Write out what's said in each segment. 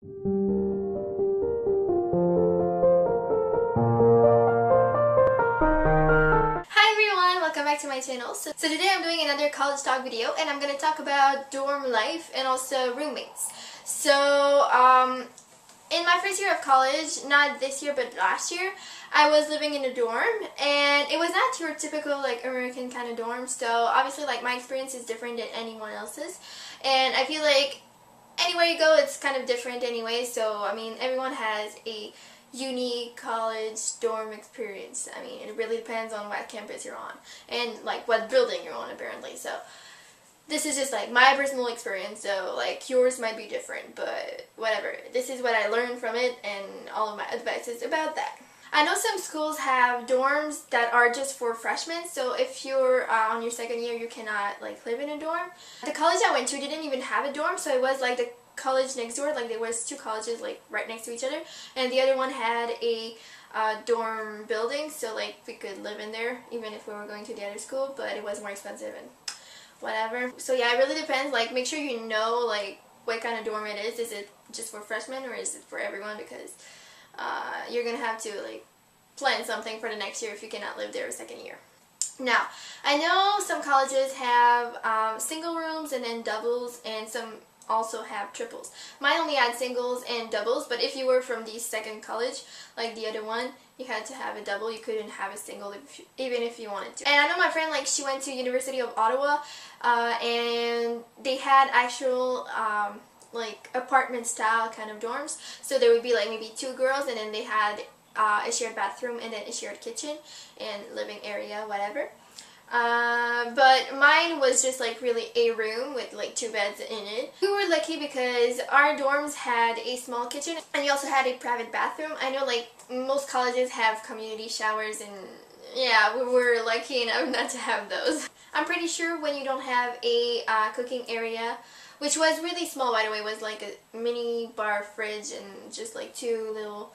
Hi everyone, welcome back to my channel. So today I'm doing another college talk video and I'm going to talk about dorm life and also roommates. So in my first year of college, not this year but last year, I was living in a dorm and it was not your typical like American kind of dorm. So obviously like my experience is different than anyone else's, and I feel like anywhere you go it's kind of different anyway. So I mean everyone has a unique college dorm experience. I mean it really depends on what campus you're on and like what building you're on apparently. So this is just like my personal experience, so like yours might be different, but whatever. This is what I learned from it and all of my advice is about that. I know some schools have dorms that are just for freshmen, so if you're on your second year you cannot like live in a dorm. The college I went to didn't even have a dorm, so it was like the college next door. Like there was two colleges like right next to each other, and the other one had a dorm building, so like we could live in there even if we were going to the other school, but it was more expensive and whatever. So yeah, it really depends. Like make sure you know like what kind of dorm it is. Is it just for freshmen or is it for everyone? Because you're gonna have to like plan something for the next year if you cannot live there a second year. Now, I know some colleges have single rooms and then doubles, and some also have triples. Mine only had singles and doubles, but if you were from the second college, like the other one, you had to have a double. You couldn't have a single even if you wanted to. And I know my friend, like she went to University of Ottawa, and they had actual like apartment style kind of dorms. So there would be like maybe two girls, and then they had a shared bathroom and then a shared kitchen and living area, whatever. But mine was just like really a room with like two beds in it. We were lucky because our dorms had a small kitchen and we also had a private bathroom. I know like most colleges have community showers, and yeah, we were lucky enough not to have those. I'm pretty sure when you don't have a cooking area, which was really small by the way, it was like a mini bar fridge and just like two little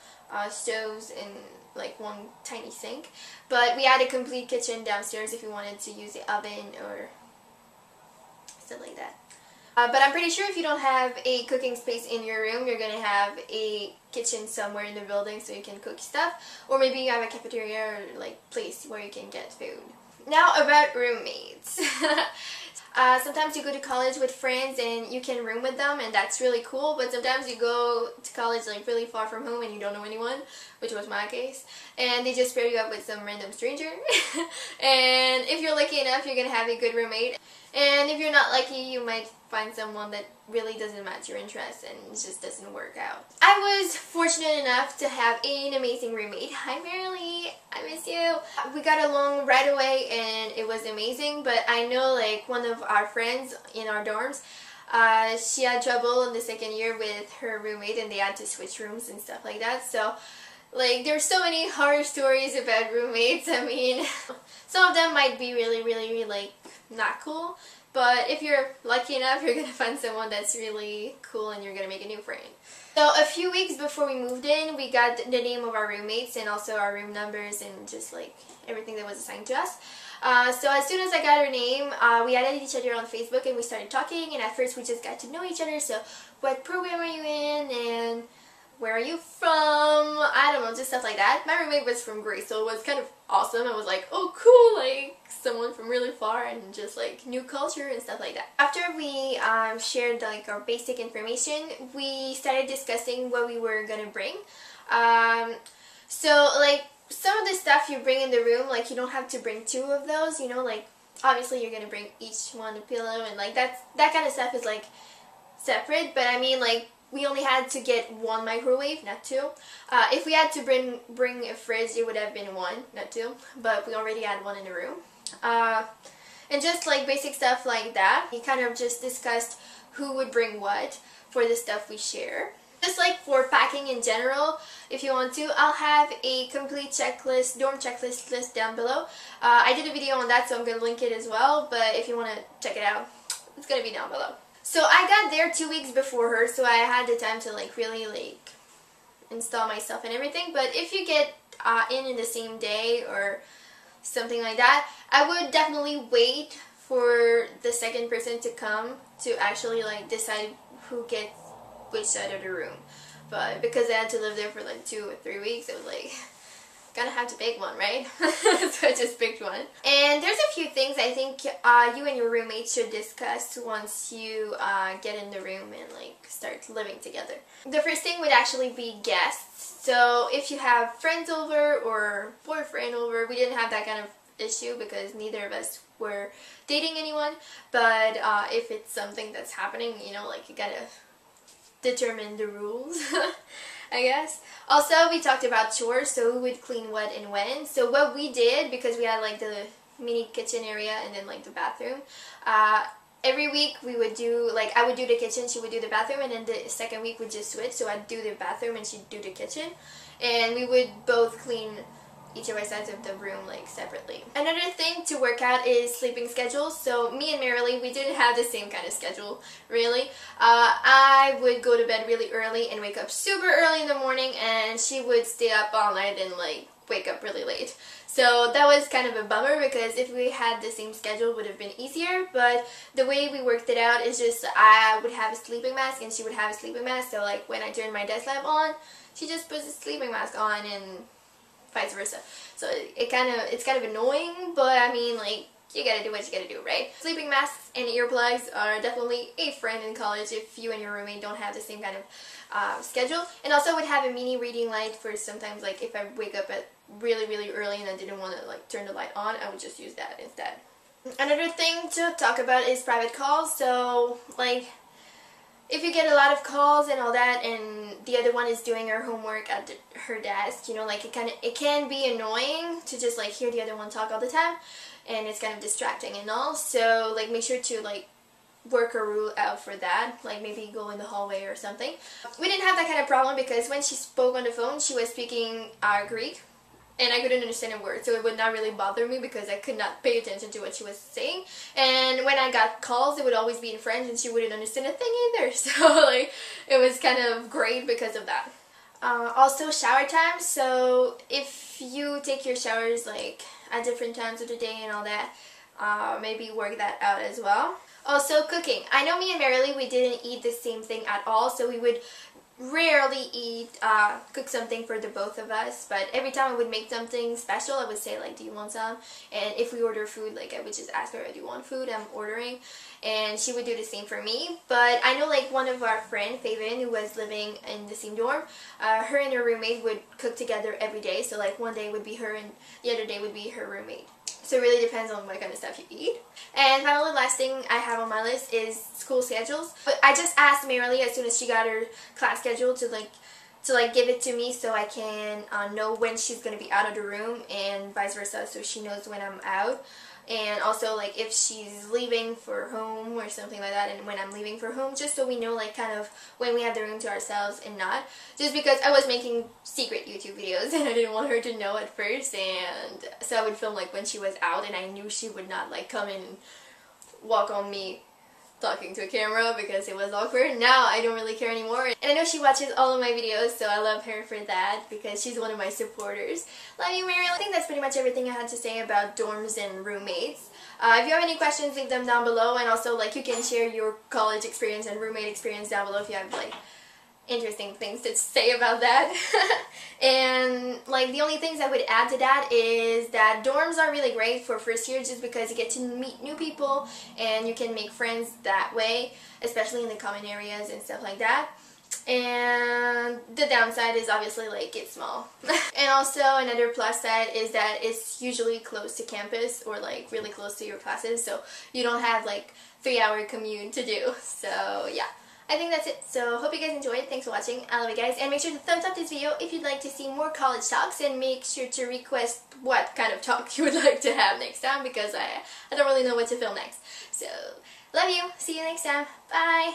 stoves and like one tiny sink, but we had a complete kitchen downstairs if you wanted to use the oven or stuff like that. But I'm pretty sure if you don't have a cooking space in your room, you're gonna have a kitchen somewhere in the building so you can cook stuff, or maybe you have a cafeteria or like place where you can get food. Now about roommates. Sometimes you go to college with friends and you can room with them, and that's really cool, but sometimes you go to college like really far from home and you don't know anyone, which was my case, and they just pair you up with some random stranger. And if you're lucky enough, you're gonna have a good roommate, and if you're not lucky, you might find someone that really doesn't match your interests and it just doesn't work out. I was fortunate enough to have an amazing roommate. Hi Marilee, I miss you. We got along right away and it was amazing, but I know like one of our friends in our dorms, she had trouble in the second year with her roommate and they had to switch rooms and stuff like that. So like there's so many horror stories about roommates. I mean, some of them might be really like not cool, but if you're lucky enough, you're gonna find someone that's really cool and you're gonna make a new friend. So a few weeks before we moved in, we got the name of our roommates and also our room numbers and just like everything that was assigned to us. So as soon as I got her name, we added each other on Facebook and we started talking, and at first we just got to know each other. So what program are you in and where are you from? I don't know, just stuff like that. My roommate was from Greece, so it was kind of awesome. I was like, oh cool, like someone from really far and just like new culture and stuff like that. After we shared like our basic information, we started discussing what we were gonna bring. So like some of the stuff you bring in the room, like you don't have to bring two of those, you know, like obviously you're gonna bring each one a pillow and like that kind of stuff is like separate, but I mean like we only had to get one microwave, not two. If we had to bring a fridge, it would have been one, not two, but we already had one in the room. And just like basic stuff like that. We kind of just discussed who would bring what for the stuff we share. Just like for packing in general, if you want to, I'll have a complete checklist, dorm checklist list down below. I did a video on that, so I'm going to link it as well, but if you want to check it out, it's going to be down below. So I got there 2 weeks before her, so I had the time to like really like install my stuff and everything. But if you get in the same day or something like that, I would definitely wait for the second person to come to actually like decide who gets which side of the room. But because I had to live there for like 2 or 3 weeks, I was like, gotta have to pick one, right? So I just picked one. And there's a few things I think you and your roommate should discuss once you get in the room and like start living together. The first thing would actually be guests. So if you have friends over or boyfriend over, we didn't have that kind of issue because neither of us were dating anyone. But if it's something that's happening, you know, like you gotta determine the rules. I guess. Also, we talked about chores, so who would clean what and when. So what we did, because we had like the mini kitchen area and then like the bathroom, every week we would do, like I would do the kitchen, she would do the bathroom, and then the second week we'd just switch. So I'd do the bathroom and she'd do the kitchen. And we would both clean each of our sides of the room like separately. Another thing to work out is sleeping schedules. So me and Marilee, we didn't have the same kind of schedule really. I would go to bed really early and wake up super early in the morning, and she would stay up all night and like wake up really late. So that was kind of a bummer because if we had the same schedule it would have been easier, but the way we worked it out is just I would have a sleeping mask and she would have a sleeping mask. So like when I turned my desk lamp on, she just puts a sleeping mask on and vice versa. So it's kind of annoying, but I mean, like, you gotta do what you gotta do, right? Sleeping masks and earplugs are definitely a friend in college if you and your roommate don't have the same kind of schedule. And also would have a mini reading light for sometimes, like, if I wake up at really early and I didn't want to like turn the light on, I would just use that instead. Another thing to talk about is private calls. So like, if you get a lot of calls and all that, and the other one is doing her homework at her desk, you know, like it can be annoying to just like hear the other one talk all the time, and it's kind of distracting and all. So like make sure to like work a rule out for that, like maybe go in the hallway or something. We didn't have that kind of problem because when she spoke on the phone, she was speaking Greek. And I couldn't understand a word, so it would not really bother me because I could not pay attention to what she was saying. And when I got calls, it would always be in French and she wouldn't understand a thing either. So like, it was kind of great because of that. Also shower time. So if you take your showers like at different times of the day and all that, maybe work that out as well. Also cooking. I know me and Marilee, we didn't eat the same thing at all, so we would rarely cook something for the both of us, but every time I would make something special, I would say like, do you want some? And if we order food, like I would just ask her, do you want food? I'm ordering. And she would do the same for me. But I know like one of our friends, Faven, who was living in the same dorm, her and her roommate would cook together every day. So like one day would be her and the other day would be her roommate. So it really depends on what kind of stuff you eat. And finally, last thing I have on my list is school schedules. But I just asked Marilee as soon as she got her class schedule to give it to me so I can know when she's going to be out of the room and vice versa, so she knows when I'm out. And also like if she's leaving for home or something like that, and when I'm leaving for home, just so we know like kind of when we have the room to ourselves and not. Just because I was making secret YouTube videos and I didn't want her to know at first, and so I would film like when she was out and I knew she would not like come in and walk on me talking to a camera because it was awkward. Now I don't really care anymore, and I know she watches all of my videos, so I love her for that because she's one of my supporters. Love you, Mary. I think that's pretty much everything I had to say about dorms and roommates. If you have any questions, leave them down below, and also like you can share your college experience and roommate experience down below if you have like interesting things to say about that. And like the only things I would add to that is that dorms are really great for first year just because you get to meet new people and you can make friends that way, especially in the common areas and stuff like that. And the downside is obviously like it's small. And also another plus side is that it's usually close to campus or like really close to your classes, so you don't have like 3-hour commute to do. So yeah, I think that's it. So hope you guys enjoyed. Thanks for watching. I love you guys, and make sure to thumbs up this video if you'd like to see more college talks, and make sure to request what kind of talk you would like to have next time because I don't really know what to film next. So love you. See you next time. Bye.